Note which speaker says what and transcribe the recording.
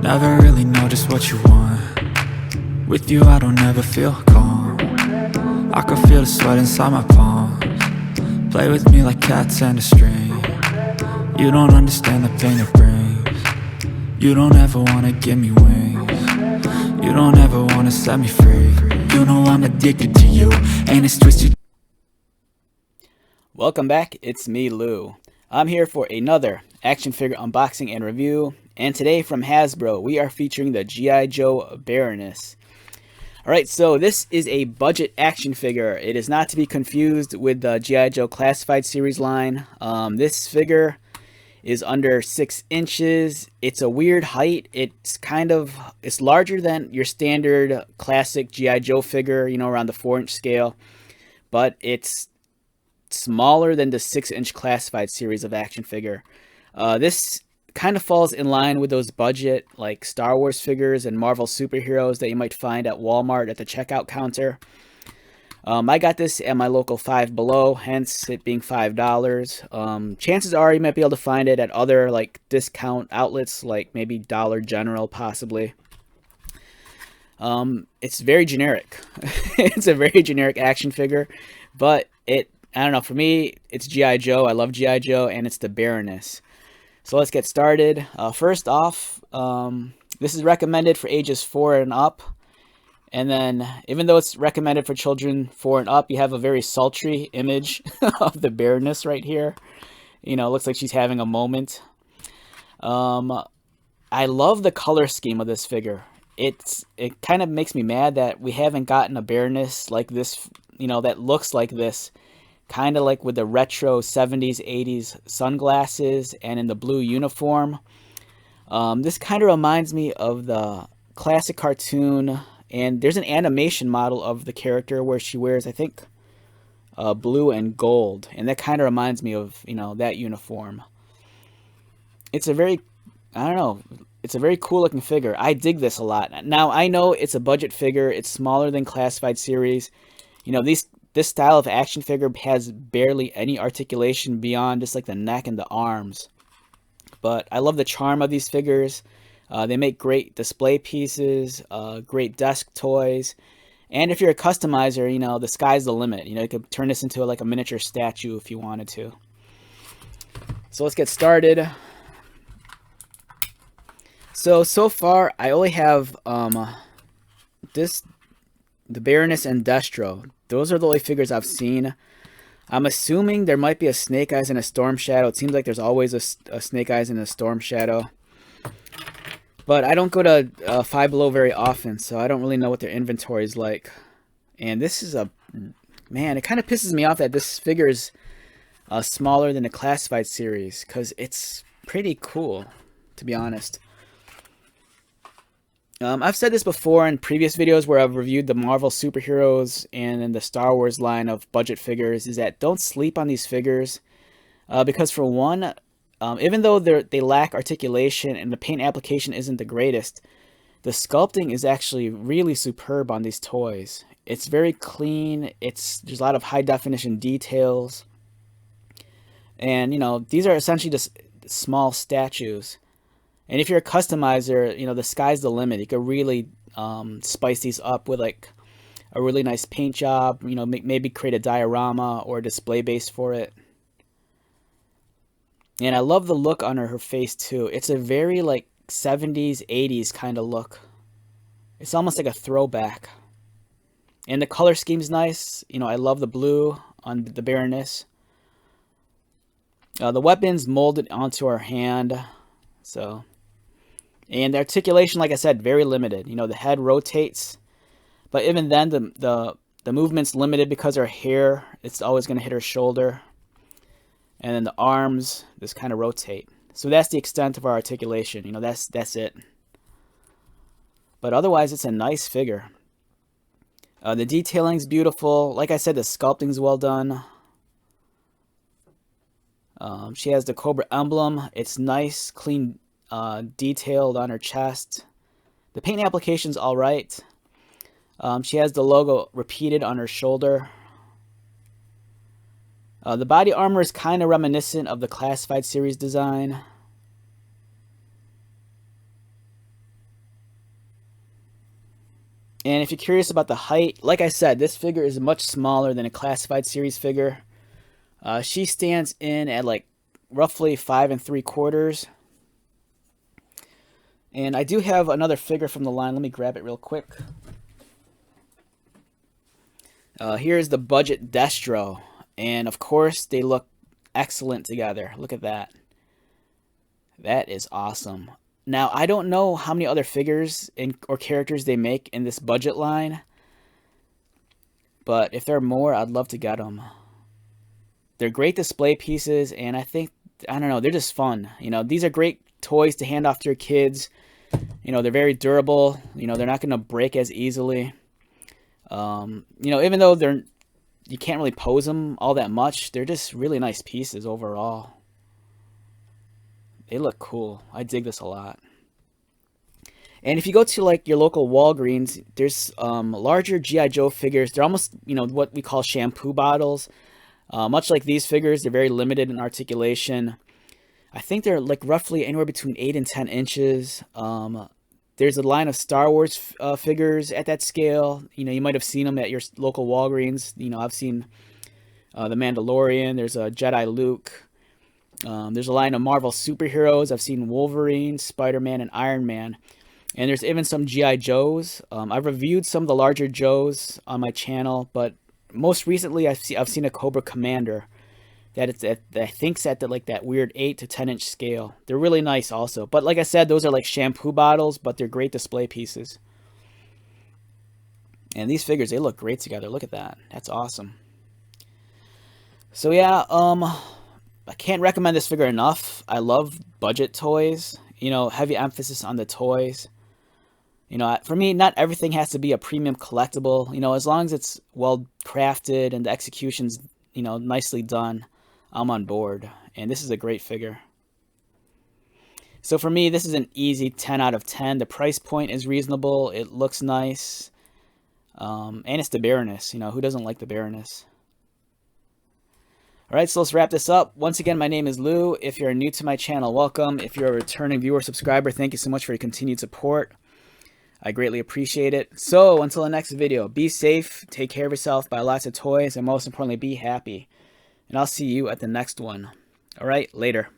Speaker 1: Never really know just what you want. With you I don't ever feel calm. I can feel the sweat inside my palms. Play with me like cats and a string. You don't understand the pain it brings. You don't ever wanna give me wings. You don't ever wanna set me free. You know I'm addicted to you, and it's twisted.
Speaker 2: Welcome back, it's me, Lou. I'm here for another action figure unboxing and review, and today from Hasbro, we are featuring the G.I. Joe Baroness. Alright, so this is a budget action figure. It is not to be confused with the G.I. Joe Classified Series line. This figure is under 6 inches. It's a weird height. It's larger than your standard classic G.I. Joe figure, you know, around the 4-inch scale, but it's smaller than the 6-inch Classified series of action figure. This kind of falls in line with those budget like Star Wars figures and Marvel superheroes that you might find at Walmart at the checkout counter. I got this at my local Five Below, hence it being $5. Chances are you might be able to find it at other like discount outlets like maybe Dollar General possibly. It's very generic. It's a very generic action figure, but I don't know, for me, it's G.I. Joe. I love G.I. Joe, and it's the Baroness. So let's get started. First off, this is recommended for ages 4 and up. And then, even though it's recommended for children 4 and up, you have a very sultry image of the Baroness right here. You know, it looks like she's having a moment. I love the color scheme of this figure. It kind of makes me mad that we haven't gotten a Baroness like this, you know, that looks like this. Kind of like with the retro 70s, 80s sunglasses and in the blue uniform. This kind of reminds me of the classic cartoon, and there's an animation model of the character where she wears, I think, blue and gold, and that kind of reminds me of, you know, that uniform. It's a very, I don't know, it's a very cool looking figure. I dig this a lot. Now, I know it's a budget figure. It's smaller than Classified series. You know, this style of action figure has barely any articulation beyond just like the neck and the arms. But I love the charm of these figures. They make great display pieces, great desk toys. And if you're a customizer, you know, the sky's the limit. You know, you could turn this into like a miniature statue if you wanted to. So let's get started. So far, I only have the Baroness and Destro. Those are the only figures I've seen. I'm assuming there might be a Snake Eyes and a Storm Shadow. It seems like there's always a Snake Eyes and a Storm Shadow. But I don't go to Five Below very often, so I don't really know what their inventory is like. And this is man, it kind of pisses me off that this figure is smaller than the Classified series, because it's pretty cool, to be honest. I've said this before in previous videos where I've reviewed the Marvel superheroes and in the Star Wars line of budget figures, is that don't sleep on these figures. Because for one, even though they lack articulation and the paint application isn't the greatest, the sculpting is actually really superb on these toys. It's very clean. There's a lot of high definition details. And, you know, these are essentially just small statues. And if you're a customizer, you know, the sky's the limit. You could really spice these up with like a really nice paint job. You know, maybe create a diorama or a display base for it. And I love the look on her face too. It's a very like 70s, 80s kind of look. It's almost like a throwback. And the color scheme's nice. You know, I love the blue on the Baroness. The weapon's molded onto her hand. So... And the articulation, like I said, very limited. You know, the head rotates, but even then, the movement's limited because her hair, it's always going to hit her shoulder. And then the arms just kind of rotate. So that's the extent of our articulation. You know, that's it. But otherwise, it's a nice figure. The detailing's beautiful. Like I said, the sculpting's well done. She has the Cobra emblem. It's nice, clean, detailed on her chest. The paint application's alright. She has the logo repeated on her shoulder. The body armor is kind of reminiscent of the Classified series design. And if you're curious about the height, like I said, this figure is much smaller than a classified series figure. She stands in at like roughly 5 3/4. And I do have another figure from the line. Let me grab it real quick. Here's the budget Destro. And of course, they look excellent together. Look at that. That is awesome. Now, I don't know how many other figures or characters they make in this budget line. But if there are more, I'd love to get them. They're great display pieces, and I don't know, they're just fun. You know, these are great toys to hand off to your kids. You know, they're very durable. You know, they're not going to break as easily. You know, even though you can't really pose them all that much, they're just really nice pieces overall. They look cool. I dig this a lot. And if you go to like your local Walgreens, there's larger G.I. Joe figures. They're almost, you know, what we call shampoo bottles. Much like these figures, they're very limited in articulation. I think they're like roughly anywhere between 8 and 10 inches. There's a line of Star Wars figures at that scale. You know, you might have seen them at your local Walgreens. You know, I've seen The Mandalorian. There's a Jedi Luke. There's a line of Marvel superheroes. I've seen Wolverine, Spider-Man, and Iron Man. And there's even some G.I. Joes. I've reviewed some of the larger Joes on my channel, but most recently I've seen a Cobra Commander that I think's at that weird 8 to 10 inch scale. They're really nice also. But like I said, those are like shampoo bottles, but they're great display pieces. And these figures, they look great together. Look at that. That's awesome. So yeah, I can't recommend this figure enough. I love budget toys. You know, heavy emphasis on the toys. You know, for me, not everything has to be a premium collectible. You know, as long as it's well crafted and the execution's, you know, nicely done, I'm on board. And this is a great figure. So for me, this is an easy 10 out of 10. The price point is reasonable. It looks nice. And it's the Baroness. You know, who doesn't like the Baroness? Alright, so let's wrap this up. Once again, my name is Lou. If you're new to my channel, welcome. If you're a returning viewer or subscriber, thank you so much for your continued support. I greatly appreciate it. So, until the next video, be safe, take care of yourself, buy lots of toys, and most importantly, be happy. And I'll see you at the next one. Alright, later.